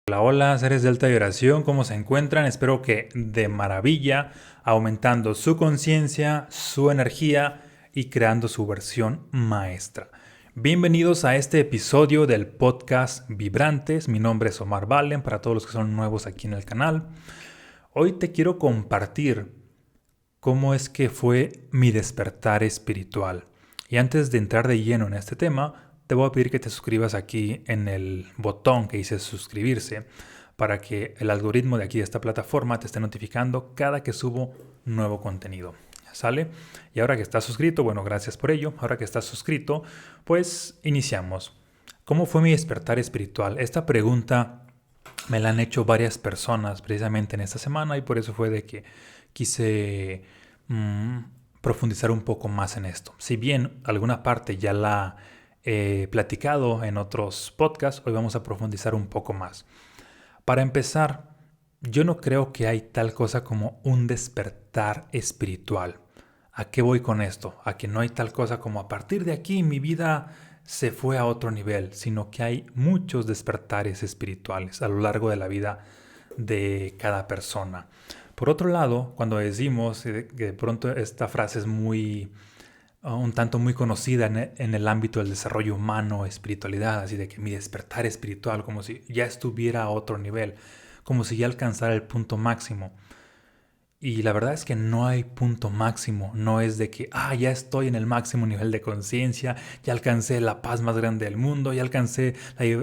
Hola, hola, seres de alta vibración, ¿cómo se encuentran? Espero que de maravilla, aumentando su conciencia, su energía y creando su versión maestra. Bienvenidos a este episodio del podcast Vibrantes. Mi nombre es Omar Valen, para todos los que son nuevos aquí en el canal. Hoy te quiero compartir cómo es que fue mi despertar espiritual. Y antes de entrar de lleno en este tema, te voy a pedir que te suscribas aquí en el botón que dice suscribirse para que el algoritmo de aquí de esta plataforma te esté notificando cada que subo nuevo contenido. ¿Sale? Y ahora que estás suscrito, bueno, gracias por ello. Ahora que estás suscrito, pues iniciamos. ¿Cómo fue mi despertar espiritual? Esta pregunta me la han hecho varias personas precisamente en esta semana y por eso fue de que quise profundizar un poco más en esto. Si bien alguna parte ya la he platicado en otros podcasts, hoy vamos a profundizar un poco más. Para empezar, yo no creo que hay tal cosa como un despertar espiritual. ¿A qué voy con esto? A que no hay tal cosa como a partir de aquí mi vida se fue a otro nivel, sino que hay muchos despertares espirituales a lo largo de la vida de cada persona. Por otro lado, cuando decimos que de pronto esta frase es un tanto muy conocida en el ámbito del desarrollo humano, espiritualidad, así de que mi despertar espiritual, como si ya estuviera a otro nivel, como si ya alcanzara el punto máximo. Y la verdad es que no hay punto máximo, no es de que, ya estoy en el máximo nivel de conciencia, ya alcancé la paz más grande del mundo, ya alcancé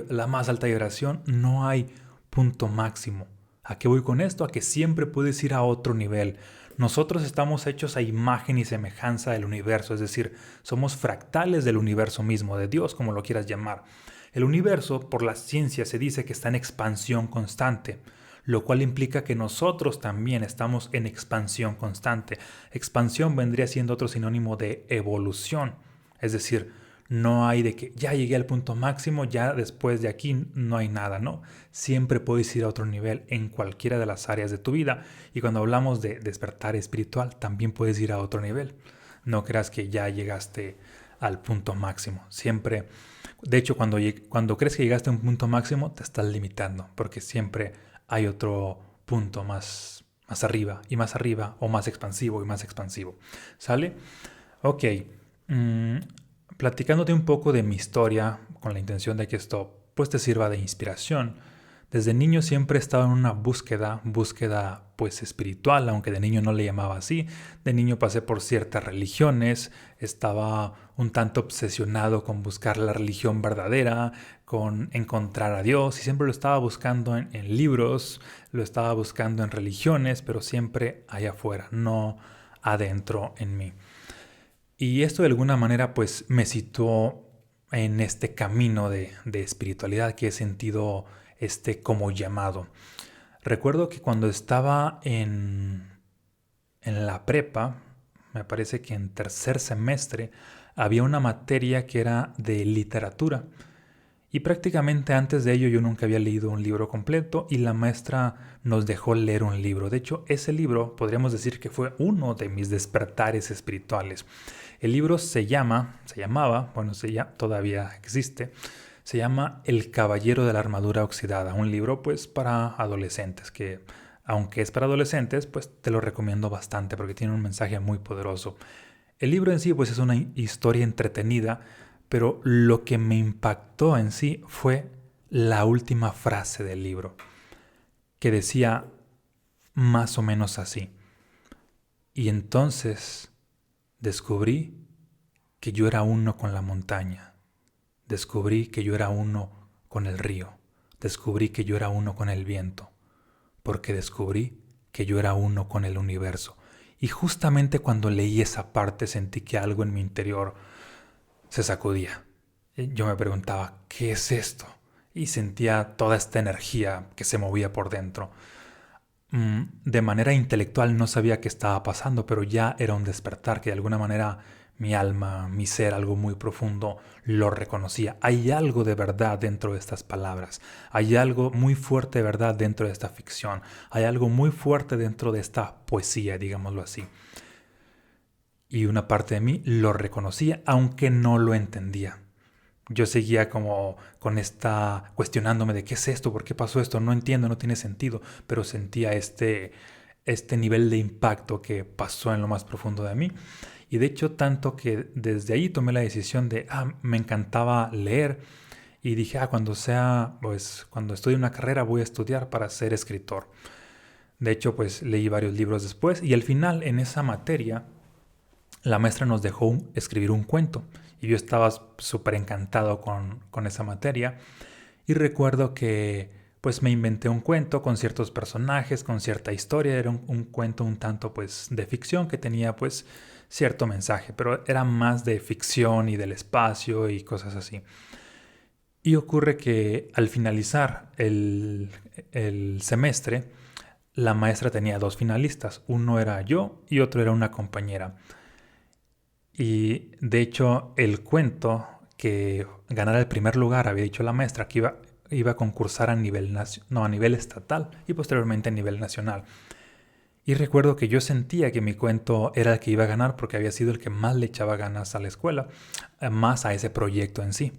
la más alta vibración, no hay punto máximo. ¿A qué voy con esto? A que siempre puedes ir a otro nivel. Nosotros estamos hechos a imagen y semejanza del universo, es decir, somos fractales del universo mismo, de Dios, como lo quieras llamar. El universo, por la ciencia, se dice que está en expansión constante, lo cual implica que nosotros también estamos en expansión constante. Expansión vendría siendo otro sinónimo de evolución, es decir, no hay de que ya llegué al punto máximo, ya después de aquí no hay nada, ¿no? Siempre puedes ir a otro nivel en cualquiera de las áreas de tu vida. Y cuando hablamos de despertar espiritual, también puedes ir a otro nivel. No creas que ya llegaste al punto máximo. Siempre, de hecho, cuando crees que llegaste a un punto máximo, te estás limitando, porque siempre hay otro punto más arriba, o más expansivo y más expansivo. ¿Sale? Ok. Mm, Platicándote un poco de mi historia, con la intención de que esto pues te sirva de inspiración. Desde niño siempre he estado en una búsqueda pues espiritual, aunque de niño no le llamaba así. De niño pasé por ciertas religiones, estaba un tanto obsesionado con buscar la religión verdadera, con encontrar a Dios, y siempre lo estaba buscando en libros, lo estaba buscando en religiones, pero siempre allá afuera, no adentro en mí. Y esto de alguna manera pues me situó en este camino de espiritualidad que he sentido como llamado. Recuerdo que cuando estaba en la prepa, me parece que en tercer semestre, había una materia que era de literatura. Y prácticamente antes de ello yo nunca había leído un libro completo y la maestra nos dejó leer un libro. De hecho, ese libro podríamos decir que fue uno de mis despertares espirituales. El libro todavía existe, se llama El Caballero de la Armadura Oxidada, un libro pues para adolescentes que aunque es para adolescentes, pues te lo recomiendo bastante porque tiene un mensaje muy poderoso. El libro en sí pues es una historia entretenida, pero lo que me impactó en sí fue la última frase del libro, que decía más o menos así. Y entonces descubrí que yo era uno con la montaña. Descubrí que yo era uno con el río. Descubrí que yo era uno con el viento. Porque descubrí que yo era uno con el universo. Y justamente cuando leí esa parte sentí que algo en mi interior se sacudía. Yo me preguntaba, ¿qué es esto? Y sentía toda esta energía que se movía por dentro. De manera intelectual no sabía qué estaba pasando, pero ya era un despertar que de alguna manera mi alma, mi ser, algo muy profundo, lo reconocía. Hay algo de verdad dentro de estas palabras. Hay algo muy fuerte de verdad dentro de esta ficción. Hay algo muy fuerte dentro de esta poesía, digámoslo así. Y una parte de mí lo reconocía, aunque no lo entendía. yo seguía como con esta cuestionándome de qué es esto, por qué pasó esto, no entiendo, no tiene sentido, pero sentía este nivel de impacto que pasó en lo más profundo de mí. Y de hecho tanto que desde ahí tomé la decisión de, me encantaba leer y dije, pues cuando estudie una carrera voy a estudiar para ser escritor. De hecho, pues leí varios libros después y al final en esa materia la maestra nos dejó escribir un cuento y yo estaba súper encantado con esa materia y recuerdo que pues me inventé un cuento con ciertos personajes, con cierta historia, era un cuento un tanto pues de ficción que tenía pues cierto mensaje, pero era más de ficción y del espacio y cosas así. Y ocurre que al finalizar el semestre, la maestra tenía dos finalistas, uno era yo y otro era una compañera. Y de hecho el cuento que ganara el primer lugar había dicho la maestra que iba a concursar a nivel, no, a nivel estatal y posteriormente a nivel nacional. Y recuerdo que yo sentía que mi cuento era el que iba a ganar porque había sido el que más le echaba ganas a la escuela, más a ese proyecto en sí,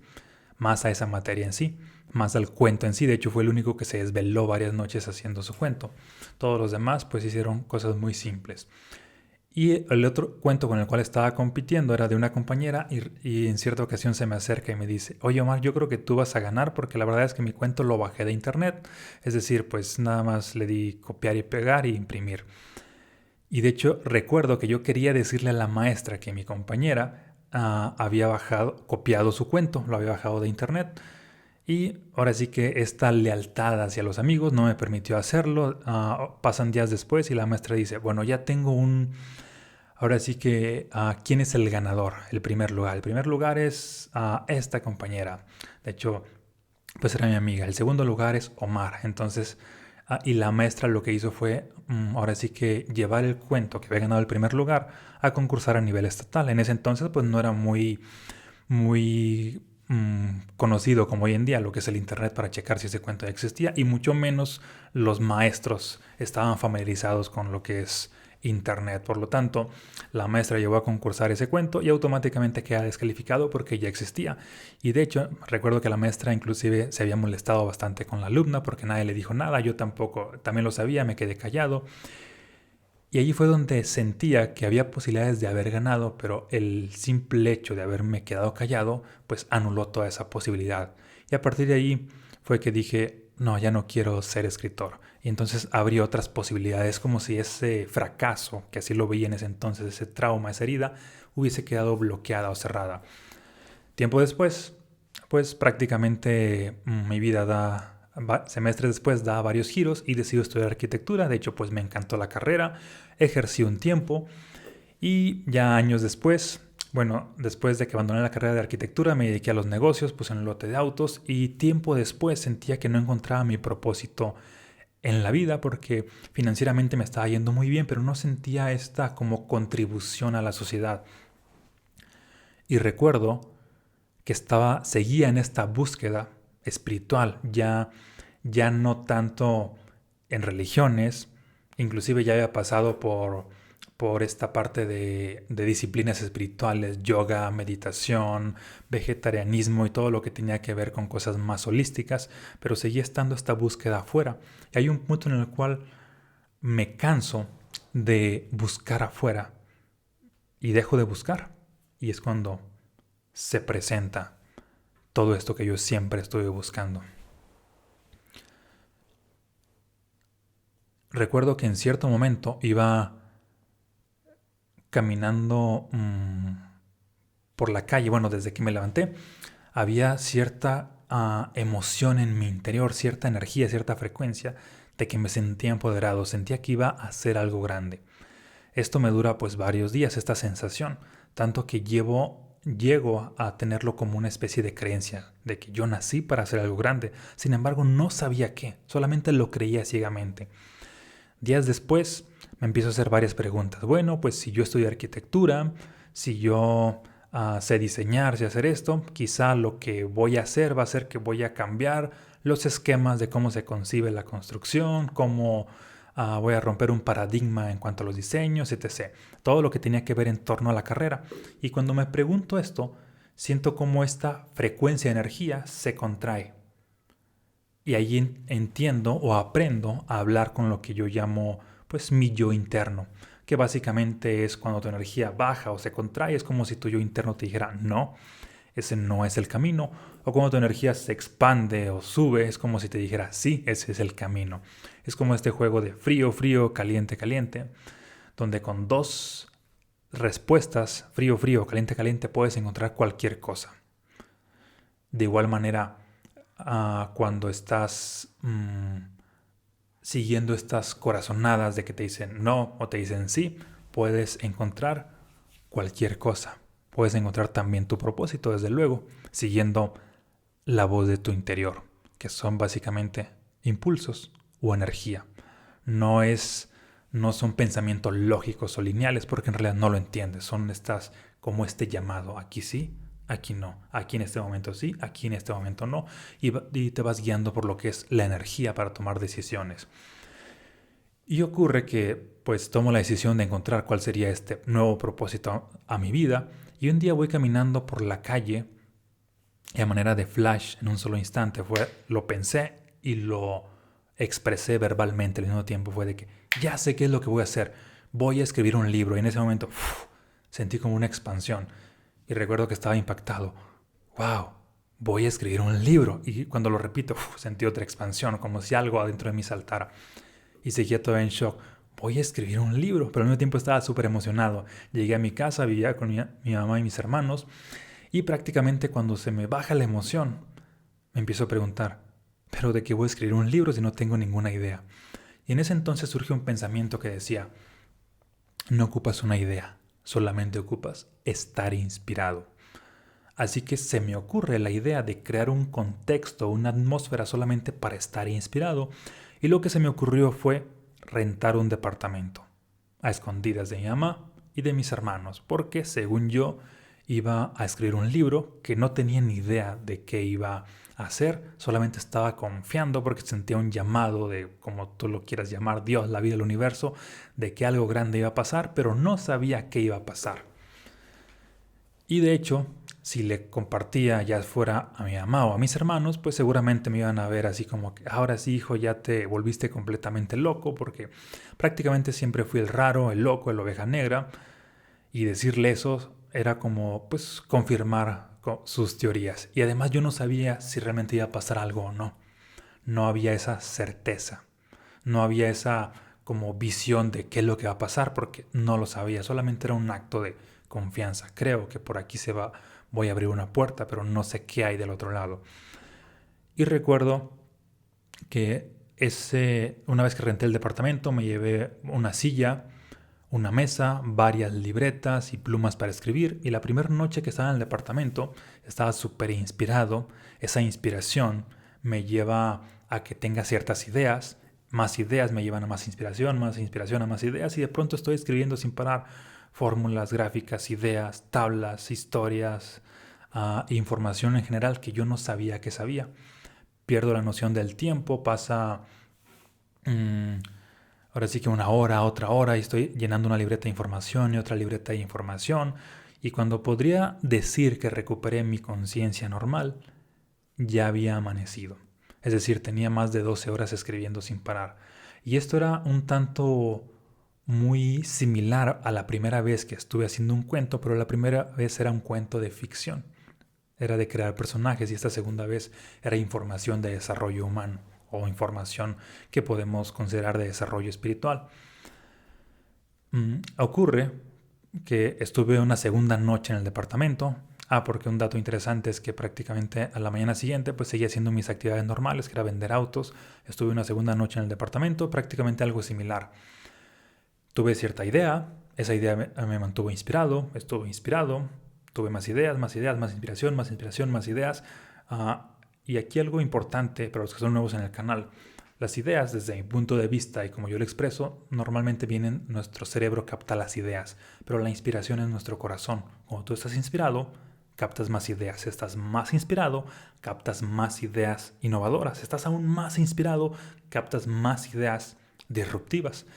más a esa materia en sí, más al cuento en sí. De hecho fue el único que se desveló varias noches haciendo su cuento. Todos los demás pues hicieron cosas muy simples. Y el otro cuento con el cual estaba compitiendo era de una compañera y en cierta ocasión se me acerca y me dice, oye Omar, yo creo que tú vas a ganar porque la verdad es que mi cuento lo bajé de internet. Es decir, pues nada más le di copiar y pegar y imprimir. Y de hecho recuerdo que yo quería decirle a la maestra que mi compañera había copiado su cuento, lo había bajado de internet. Y ahora sí que esta lealtad hacia los amigos no me permitió hacerlo. Pasan días después y la maestra dice, bueno, ya tengo ahora sí que, ¿quién es el ganador? El primer lugar. El primer lugar es esta compañera. De hecho, pues era mi amiga. El segundo lugar es Omar. Entonces, y la maestra lo que hizo fue, ahora sí que llevar el cuento que había ganado el primer lugar a concursar a nivel estatal. En ese entonces, pues no era muy conocido como hoy en día lo que es el internet para checar si ese cuento ya existía y mucho menos los maestros estaban familiarizados con lo que es internet. Por lo tanto, la maestra llevó a concursar ese cuento y automáticamente queda descalificado porque ya existía. Y de hecho, recuerdo que la maestra inclusive se había molestado bastante con la alumna porque nadie le dijo nada, yo tampoco, también lo sabía, me quedé callado. Y allí fue donde sentía que había posibilidades de haber ganado, pero el simple hecho de haberme quedado callado, pues anuló toda esa posibilidad. Y a partir de ahí fue que dije, no, ya no quiero ser escritor. Y entonces abrí otras posibilidades, como si ese fracaso, que así lo veía en ese entonces, ese trauma, esa herida, hubiese quedado bloqueada o cerrada. Tiempo después, pues prácticamente mi vida semestres después da varios giros y decido estudiar arquitectura. De hecho, pues me encantó la carrera, ejercí un tiempo y ya años después, bueno, después de que abandoné la carrera de arquitectura me dediqué a los negocios, pues en el lote de autos y tiempo después sentía que no encontraba mi propósito en la vida porque financieramente me estaba yendo muy bien, pero no sentía esta como contribución a la sociedad. Y recuerdo que seguía en esta búsqueda espiritual, ya no tanto en religiones, inclusive ya había pasado por esta parte de disciplinas espirituales, yoga, meditación, vegetarianismo y todo lo que tenía que ver con cosas más holísticas, pero seguía estando esta búsqueda afuera. Y hay un punto en el cual me canso de buscar afuera y dejo de buscar. Y es cuando se presenta todo esto que yo siempre estuve buscando. Recuerdo que en cierto momento iba caminando por la calle, bueno, desde que me levanté, había cierta emoción en mi interior, cierta energía, cierta frecuencia de que me sentía empoderado, sentía que iba a hacer algo grande. Esto me dura pues varios días, esta sensación, tanto que llego a tenerlo como una especie de creencia, de que yo nací para hacer algo grande. Sin embargo, no sabía qué, solamente lo creía ciegamente. Días después me empiezo a hacer varias preguntas. Bueno, pues si yo estudio arquitectura, si yo sé diseñar, sé hacer esto, quizá lo que voy a hacer va a ser que voy a cambiar los esquemas de cómo se concibe la construcción, cómo voy a romper un paradigma en cuanto a los diseños, etc. Todo lo que tenía que ver en torno a la carrera. Y cuando me pregunto esto, siento como esta frecuencia de energía se contrae. Y ahí entiendo o aprendo a hablar con lo que yo llamo pues mi yo interno, que básicamente es cuando tu energía baja o se contrae, es como si tu yo interno te dijera no, ese no es el camino, o cuando tu energía se expande o sube, es como si te dijera sí, ese es el camino. Es como este juego de frío, frío, caliente, caliente, donde con dos respuestas, frío, frío, caliente, caliente, puedes encontrar cualquier cosa. De igual manera, cuando estás siguiendo estas corazonadas de que te dicen no o te dicen sí, puedes encontrar cualquier cosa. Puedes encontrar también tu propósito, desde luego, siguiendo la voz de tu interior, que son básicamente impulsos o energía. No son pensamientos lógicos o lineales, porque en realidad no lo entiendes. Son como este llamado, aquí sí, aquí no, aquí en este momento sí, aquí en este momento no, y te vas guiando por lo que es la energía para tomar decisiones. Y ocurre que pues tomo la decisión de encontrar cuál sería este nuevo propósito a mi vida, y un día voy caminando por la calle y a manera de flash en un solo instante lo pensé y lo expresé verbalmente al mismo tiempo. Fue de que ya sé qué es lo que voy a hacer, voy a escribir un libro, y en ese momento sentí como una expansión y recuerdo que estaba impactado. ¡Wow! Voy a escribir un libro. Y cuando lo repito, sentí otra expansión, como si algo adentro de mí saltara. Y seguía todavía en shock. Voy a escribir un libro, pero al mismo tiempo estaba súper emocionado. Llegué a mi casa, vivía con mi mamá y mis hermanos, y prácticamente cuando se me baja la emoción, me empiezo a preguntar, ¿pero de qué voy a escribir un libro si no tengo ninguna idea? Y en ese entonces surgió un pensamiento que decía, no ocupas una idea, solamente ocupas estar inspirado. Así que se me ocurre la idea de crear un contexto, una atmósfera solamente para estar inspirado, y lo que se me ocurrió fue rentar un departamento, a escondidas de mi mamá y de mis hermanos, porque según yo iba a escribir un libro que no tenía ni idea de qué iba a hacer, solamente estaba confiando porque sentía un llamado de, como tú lo quieras llamar, Dios, la vida, el universo, de que algo grande iba a pasar, pero no sabía qué iba a pasar. Y de hecho, si le compartía ya fuera a mi mamá o a mis hermanos, pues seguramente me iban a ver así como que ahora sí, hijo, ya te volviste completamente loco, porque prácticamente siempre fui el raro, el loco, el oveja negra, y decirle eso era como pues confirmar sus teorías. Y además yo no sabía si realmente iba a pasar algo o no. No había esa certeza, no había esa como visión de qué es lo que va a pasar, porque no lo sabía, solamente era un acto de confianza. Creo que por aquí voy a abrir una puerta, pero no sé qué hay del otro lado. Y recuerdo que una vez que renté el departamento, me llevé una silla, una mesa, varias libretas y plumas para escribir, y la primera noche que estaba en el departamento estaba súper inspirado. Esa inspiración me lleva a que tenga ciertas ideas, más ideas me llevan a más inspiración a más ideas, y de pronto estoy escribiendo sin parar fórmulas, gráficas, ideas, tablas, historias, información en general que yo no sabía que sabía. Pierdo la noción del tiempo, pasa ahora sí que una hora, otra hora, y estoy llenando una libreta de información y otra libreta de información, y cuando podría decir que recuperé mi conciencia normal, ya había amanecido. Es decir, tenía más de 12 horas escribiendo sin parar. Y esto era un tanto muy similar a la primera vez que estuve haciendo un cuento, pero la primera vez era un cuento de ficción. Era de crear personajes, y esta segunda vez era información de desarrollo humano o información que podemos considerar de desarrollo espiritual. Ocurre que estuve una segunda noche en el departamento. Porque un dato interesante es que prácticamente a la mañana siguiente pues seguía haciendo mis actividades normales, que era vender autos. Estuve una segunda noche en el departamento, prácticamente algo similar. Tuve cierta idea, esa idea me mantuvo inspirado, estuve inspirado, tuve más ideas, más inspiración, más ideas. Y aquí algo importante para los que son nuevos en el canal. Las ideas, desde mi punto de vista y como yo lo expreso, normalmente nuestro cerebro capta las ideas, pero la inspiración es nuestro corazón. Cuando tú estás inspirado, captas más ideas. Estás más inspirado, captas más ideas innovadoras. Estás aún más inspirado, captas más ideas disruptivas.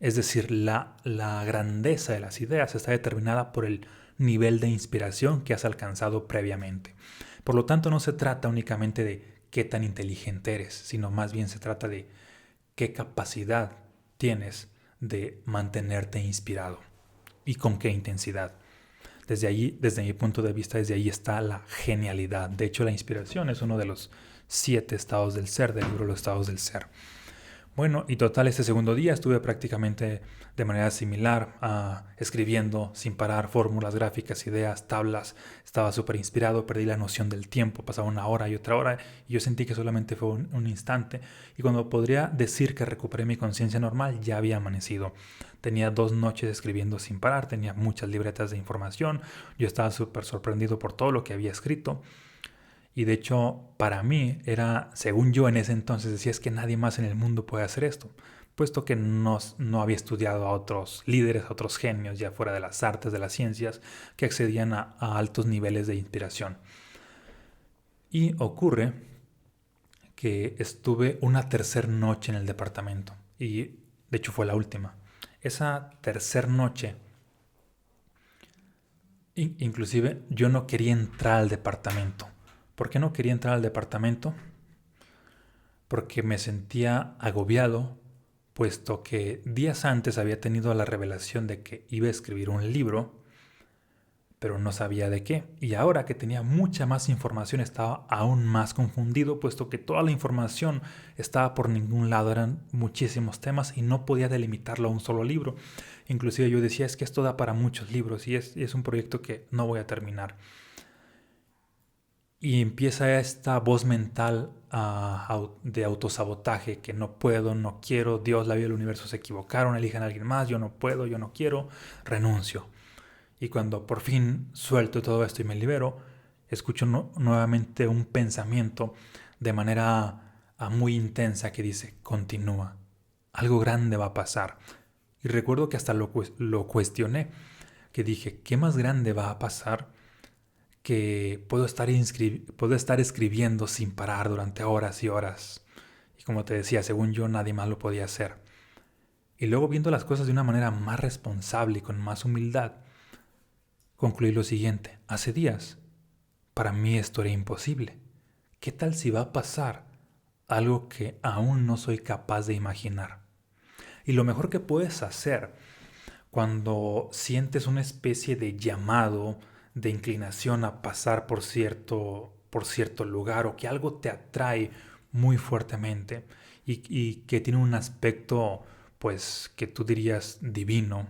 Es decir, la grandeza de las ideas está determinada por el nivel de inspiración que has alcanzado previamente. Por lo tanto, no se trata únicamente de qué tan inteligente eres, sino más bien se trata de qué capacidad tienes de mantenerte inspirado y con qué intensidad. Desde allí, desde mi punto de vista, desde ahí está la genialidad. De hecho, la inspiración es uno de los 7 estados del ser, del libro Los estados del ser. Bueno, y total, este segundo día estuve prácticamente de manera similar, escribiendo sin parar fórmulas, gráficas, ideas, tablas. Estaba súper inspirado, perdí la noción del tiempo, pasaba una hora y otra hora y yo sentí que solamente fue un instante. Y cuando podría decir que recuperé mi conciencia normal, ya había amanecido. Tenía 2 noches escribiendo sin parar, tenía muchas libretas de información, yo estaba súper sorprendido por todo lo que había escrito. Y de hecho, para mí era, según yo en ese entonces decía, es que nadie más en el mundo puede hacer esto, puesto que no había estudiado a otros líderes, a otros genios, ya fuera de las artes, de las ciencias, que accedían a altos niveles de inspiración. Y ocurre que estuve una tercera noche en el departamento, y de hecho fue la última. Esa tercera noche, inclusive yo no quería entrar al departamento. ¿Por qué no quería entrar al departamento? Porque me sentía agobiado, puesto que días antes había tenido la revelación de que iba a escribir un libro, pero no sabía de qué. Y ahora que tenía mucha más información estaba aún más confundido, puesto que toda la información estaba por ningún lado, eran muchísimos temas y no podía delimitarlo a un solo libro. Inclusive yo decía, es que esto da para muchos libros y es un proyecto que no voy a terminar. Y empieza esta voz mental de autosabotaje, que no puedo, no quiero, Dios, la vida y el universo se equivocaron, elijan a alguien más, yo no puedo, yo no quiero, renuncio. Y cuando por fin suelto todo esto y me libero, escucho nuevamente un pensamiento de manera muy intensa que dice, continúa, algo grande va a pasar. Y recuerdo que hasta lo cuestioné, que dije, ¿qué más grande va a pasar? Que puedo estar escribiendo sin parar durante horas y horas. Y como te decía, según yo nadie más lo podía hacer. Y luego viendo las cosas de una manera más responsable y con más humildad, concluí lo siguiente. Hace días, para mí esto era imposible. ¿Qué tal si va a pasar algo que aún no soy capaz de imaginar? Y lo mejor que puedes hacer cuando sientes una especie de llamado, de inclinación a pasar por cierto lugar o que algo te atrae muy fuertemente y que tiene un aspecto, pues, que tú dirías divino,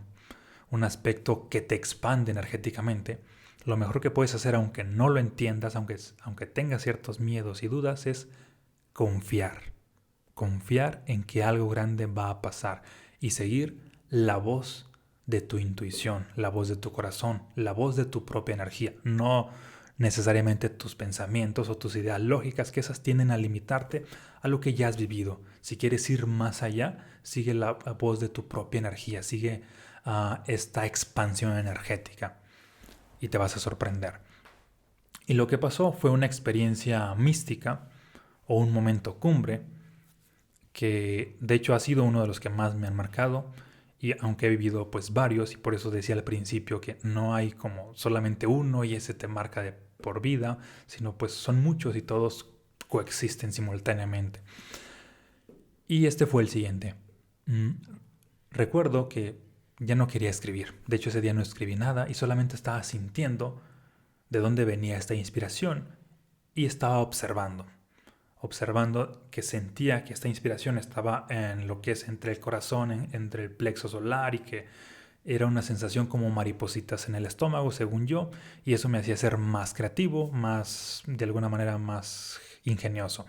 un aspecto que te expande energéticamente, lo mejor que puedes hacer, aunque no lo entiendas, aunque tengas ciertos miedos y dudas, es confiar. Confiar en que algo grande va a pasar y seguir la voz de tu intuición, la voz de tu corazón, la voz de tu propia energía, no necesariamente tus pensamientos o tus ideas lógicas, que esas tienden a limitarte a lo que ya has vivido. Si quieres ir más allá, sigue la voz de tu propia energía, sigue esta expansión energética y te vas a sorprender. Y lo que pasó fue una experiencia mística o un momento cumbre que de hecho ha sido uno de los que más me han marcado. Y aunque he vivido pues varios, y por eso decía al principio que no hay como solamente uno y ese te marca de por vida, sino pues son muchos y todos coexisten simultáneamente. Y este fue el siguiente. Recuerdo que ya no quería escribir. De hecho ese día no escribí nada y solamente estaba sintiendo de dónde venía esta inspiración y estaba observando que sentía que esta inspiración estaba en lo que es entre el corazón, entre el plexo solar, y que era una sensación como maripositas en el estómago, según yo, y eso me hacía ser más creativo, más, de alguna manera, más ingenioso.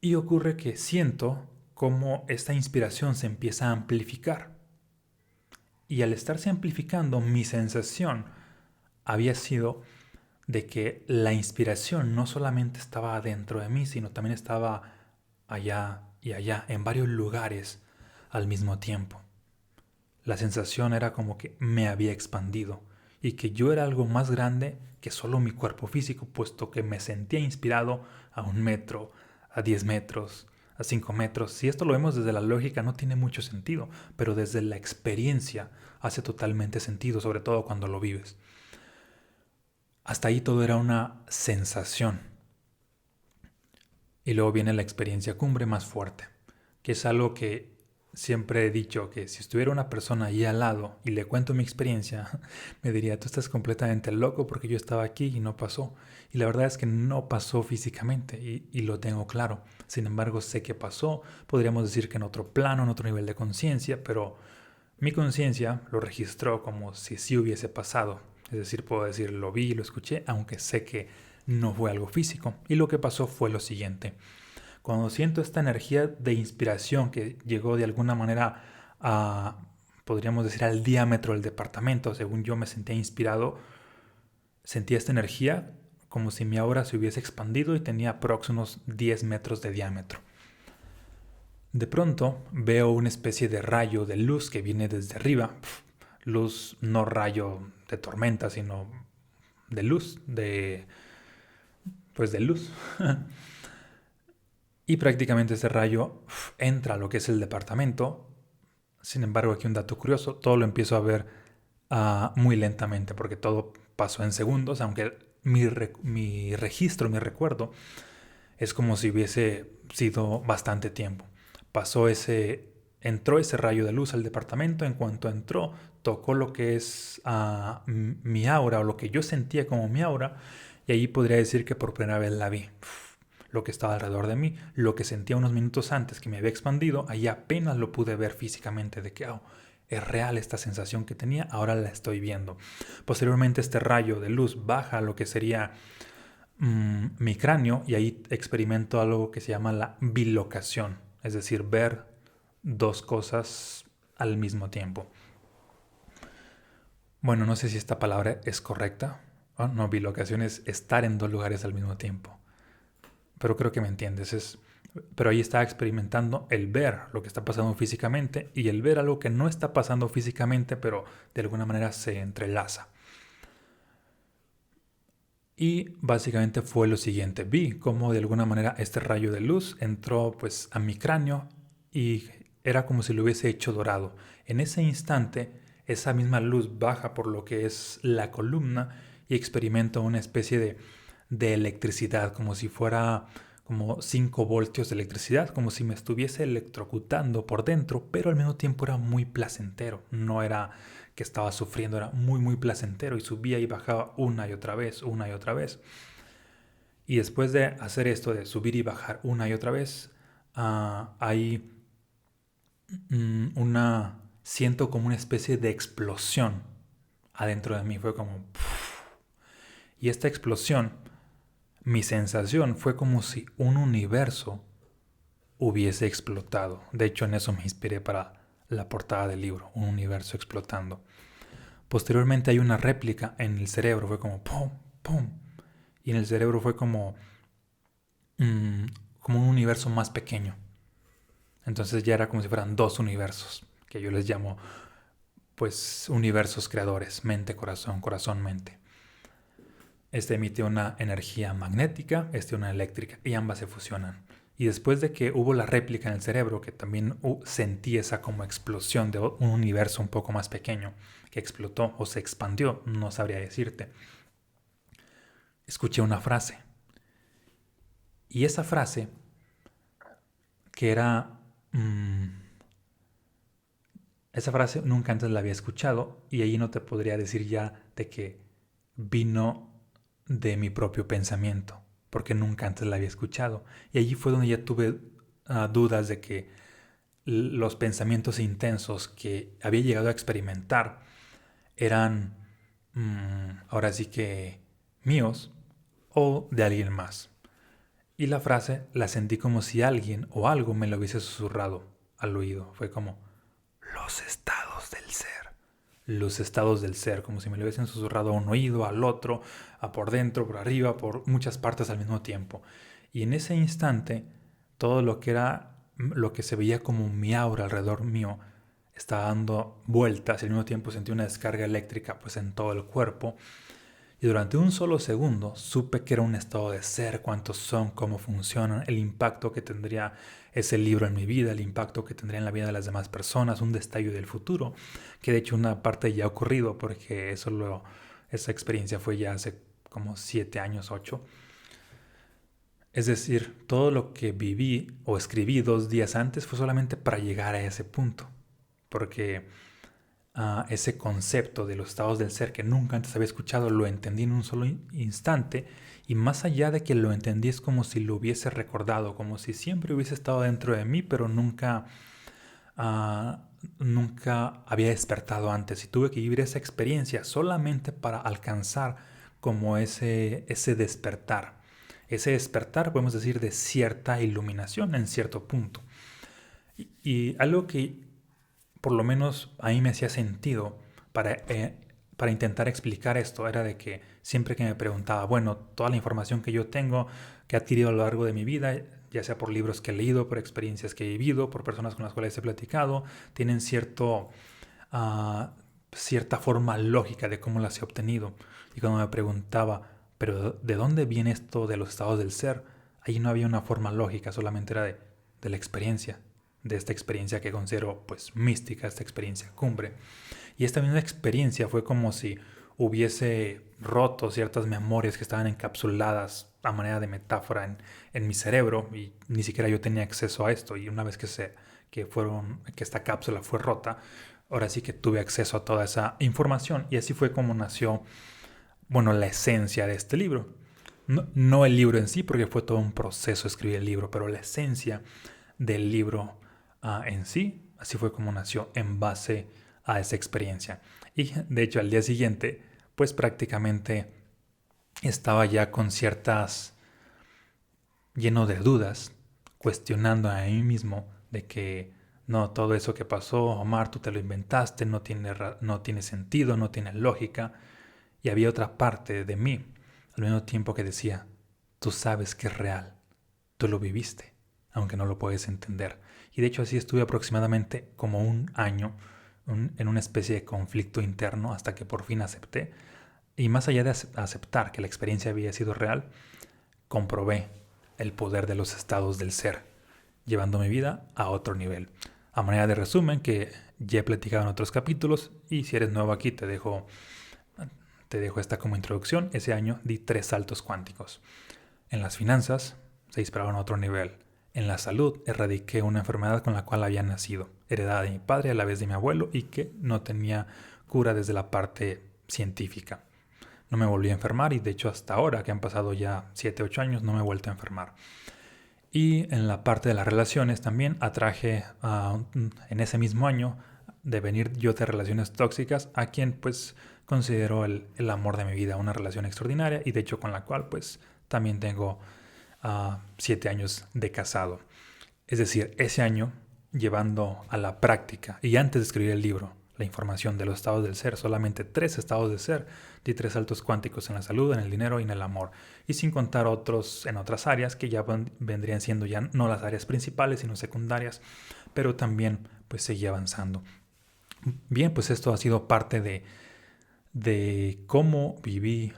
Y ocurre que siento cómo esta inspiración se empieza a amplificar. Y al estarse amplificando, mi sensación había sido de que la inspiración no solamente estaba dentro de mí, sino también estaba allá y allá, en varios lugares al mismo tiempo. La sensación era como que me había expandido y que yo era algo más grande que solo mi cuerpo físico, puesto que me sentía inspirado a 1 metro, a 10 metros, a 5 metros. Si esto lo vemos desde la lógica no tiene mucho sentido, pero desde la experiencia hace totalmente sentido, sobre todo cuando lo vives. Hasta ahí todo era una sensación. Y luego viene la experiencia cumbre más fuerte, que es algo que siempre he dicho, que si estuviera una persona ahí al lado y le cuento mi experiencia, me diría, tú estás completamente loco porque yo estaba aquí y no pasó. Y la verdad es que no pasó físicamente y lo tengo claro. Sin embargo, sé que pasó, podríamos decir que en otro plano, en otro nivel de conciencia, pero mi conciencia lo registró como si sí hubiese pasado. Es decir, puedo decir, lo vi y lo escuché, aunque sé que no fue algo físico. Y lo que pasó fue lo siguiente. Cuando siento esta energía de inspiración que llegó de alguna manera a, podríamos decir, al diámetro del departamento, según yo me sentía inspirado, sentía esta energía como si mi aura se hubiese expandido y tenía aproximadamente unos 10 metros de diámetro. De pronto veo una especie de rayo de luz que viene desde arriba. Luz, no rayo de tormenta, sino de luz, pues de luz. Y prácticamente ese rayo entra a lo que es el departamento. Sin embargo, aquí un dato curioso, todo lo empiezo a ver muy lentamente porque todo pasó en segundos, aunque mi registro, mi recuerdo, es como si hubiese sido bastante tiempo. Entró ese rayo de luz al departamento. En cuanto entró, tocó lo que es mi aura, o lo que yo sentía como mi aura, y allí podría decir que por primera vez la vi. Lo que estaba alrededor de mí, lo que sentía unos minutos antes que me había expandido, ahí apenas lo pude ver físicamente, de que es real esta sensación que tenía, ahora la estoy viendo. Posteriormente este rayo de luz baja a lo que sería mi cráneo, y ahí experimento algo que se llama la bilocación, es decir, ver dos cosas al mismo tiempo. Bueno, no sé si esta palabra es correcta. No, bilocación es estar en dos lugares al mismo tiempo. Pero creo que me entiendes. Pero ahí está experimentando el ver lo que está pasando físicamente y el ver algo que no está pasando físicamente, pero de alguna manera se entrelaza. Y básicamente fue lo siguiente. Vi cómo de alguna manera este rayo de luz entró pues a mi cráneo y era como si lo hubiese hecho dorado. En ese instante, esa misma luz baja por lo que es la columna y experimento una especie de electricidad, como si fuera como 5 voltios de electricidad, como si me estuviese electrocutando por dentro, pero al mismo tiempo era muy placentero. No era que estaba sufriendo, era muy muy placentero y subía y bajaba una y otra vez, una y otra vez. Y después de hacer esto, de subir y bajar una y otra vez, hay siento como una especie de explosión adentro de mí. Fue como... Y esta explosión, mi sensación fue como si un universo hubiese explotado. De hecho, en eso me inspiré para la portada del libro, un universo explotando. Posteriormente hay una réplica en el cerebro, fue como pum, pum. Y en el cerebro fue como un universo más pequeño. Entonces ya era como si fueran dos universos, que yo les llamo pues universos creadores, mente, corazón, corazón, mente. Este emite una energía magnética, una eléctrica, y ambas se fusionan. Y después de que hubo la réplica en el cerebro, que también sentí esa como explosión de un universo un poco más pequeño, que explotó o se expandió, no sabría decirte. Escuché una frase. Y esa frase, que era... esa frase nunca antes la había escuchado, y allí no te podría decir ya de que vino de mi propio pensamiento, porque nunca antes la había escuchado. Y allí fue donde ya tuve dudas de que los pensamientos intensos que había llegado a experimentar eran ahora sí que míos o de alguien más. Y la frase la sentí como si alguien o algo me lo hubiese susurrado al oído. Fue como los estados del ser. Los estados del ser, como si me lo hubiesen susurrado a un oído, al otro, a por dentro, por arriba, por muchas partes al mismo tiempo. Y en ese instante, todo lo que se veía como mi aura alrededor mío, estaba dando vueltas y al mismo tiempo sentí una descarga eléctrica pues en todo el cuerpo. Y durante un solo segundo supe que era un estado de ser, cuántos son, cómo funcionan, el impacto que tendría ese libro en mi vida, el impacto que tendría en la vida de las demás personas, un destello del futuro, que de hecho una parte ya ha ocurrido porque esa experiencia fue ya hace como 7 años, 8. Es decir, todo lo que viví o escribí 2 días antes fue solamente para llegar a ese punto, porque ese concepto de los estados del ser que nunca antes había escuchado, lo entendí en un solo instante, y más allá de que lo entendí es como si lo hubiese recordado, como si siempre hubiese estado dentro de mí, pero nunca había despertado antes, y tuve que vivir esa experiencia solamente para alcanzar como ese despertar. Ese despertar, podemos decir, de cierta iluminación en cierto punto. Y algo que por lo menos a mí me hacía sentido para intentar explicar esto era de que siempre que me preguntaba, bueno, toda la información que yo tengo, que he adquirido a lo largo de mi vida, ya sea por libros que he leído, por experiencias que he vivido, por personas con las cuales he platicado, tienen cierta forma lógica de cómo las he obtenido. Y cuando me preguntaba, pero ¿de dónde viene esto de los estados del ser? Ahí no había una forma lógica, solamente era de la experiencia, de esta experiencia que considero pues mística, esta experiencia cumbre. Y esta misma experiencia fue como si hubiese roto ciertas memorias que estaban encapsuladas a manera de metáfora en mi cerebro, y ni siquiera yo tenía acceso a esto. Y una vez que esta cápsula fue rota, ahora sí que tuve acceso a toda esa información, y así fue como nació, bueno, la esencia de este libro. No el libro en sí, porque fue todo un proceso escribir el libro, pero la esencia del libro en sí, así fue como nació en base a esa experiencia. Y de hecho al día siguiente, pues prácticamente estaba ya lleno de dudas, cuestionando a mí mismo de que no, todo eso que pasó, Omar, tú te lo inventaste, no tiene sentido, no tiene lógica. Y había otra parte de mí, al mismo tiempo, que decía, tú sabes que es real, tú lo viviste, aunque no lo puedes entender. Y de hecho así estuve aproximadamente como un año en una especie de conflicto interno hasta que por fin acepté. Y más allá de aceptar que la experiencia había sido real, comprobé el poder de los estados del ser, llevando mi vida a otro nivel. A manera de resumen, que ya he platicado en otros capítulos, y si eres nuevo aquí te dejo esta como introducción. Ese año di 3 saltos cuánticos. En las finanzas se dispararon a otro nivel. En la salud erradiqué una enfermedad con la cual había nacido, heredada de mi padre a la vez de mi abuelo, y que no tenía cura desde la parte científica. No me volví a enfermar, y de hecho hasta ahora, que han pasado ya 7, 8 años, no me he vuelto a enfermar. Y en la parte de las relaciones también atraje en ese mismo año de venir yo de relaciones tóxicas a quien pues considero el amor de mi vida, una relación extraordinaria, y de hecho con la cual pues también tengo 7 años de casado. Es decir, ese año llevando a la práctica y antes de escribir el libro la información de los estados del ser, solamente 3 estados de ser, di 3 saltos cuánticos en la salud, en el dinero y en el amor, y sin contar otros en otras áreas que ya vendrían siendo ya no las áreas principales sino secundarias, pero también pues seguí avanzando. Bien, pues esto ha sido parte de cómo viví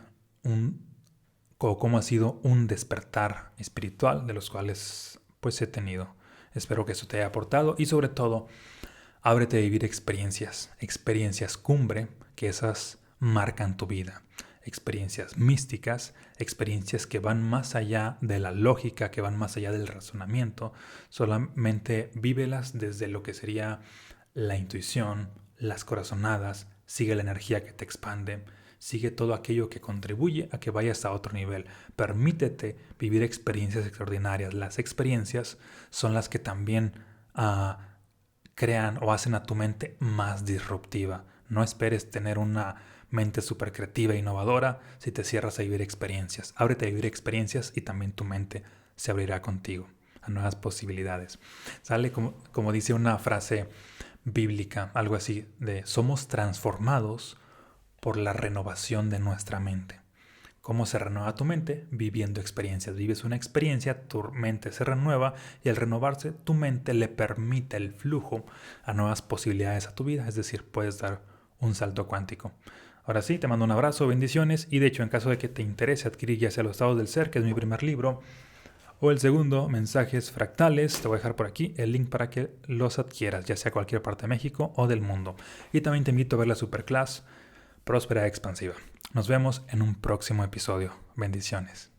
cómo ha sido un despertar espiritual de los cuales pues he tenido. Espero que eso te haya aportado, y sobre todo ábrete a vivir experiencias cumbre, que esas marcan tu vida. Experiencias místicas, experiencias que van más allá de la lógica, que van más allá del razonamiento. Solamente vívelas desde lo que sería la intuición, las corazonadas, sigue la energía que te expande, sigue todo aquello que contribuye a que vayas a otro nivel. Permítete vivir experiencias extraordinarias. Las experiencias son las que también crean o hacen a tu mente más disruptiva. No esperes tener una mente súper creativa e innovadora si te cierras a vivir experiencias. Ábrete a vivir experiencias y también tu mente se abrirá contigo a nuevas posibilidades. Sale como dice una frase bíblica, algo así de somos transformados por la renovación de nuestra mente. ¿Cómo se renueva tu mente? Viviendo experiencias. Vives una experiencia, tu mente se renueva, y al renovarse tu mente le permite el flujo a nuevas posibilidades a tu vida. Es decir, puedes dar un salto cuántico. Ahora sí, te mando un abrazo, bendiciones, y de hecho, en caso de que te interese adquirir ya sea Los estados del ser, que es mi primer libro, o el segundo, Mensajes fractales, te voy a dejar por aquí el link para que los adquieras, ya sea cualquier parte de México o del mundo. Y también te invito a ver la Superclass Próspera Expansiva. Nos vemos en un próximo episodio. Bendiciones.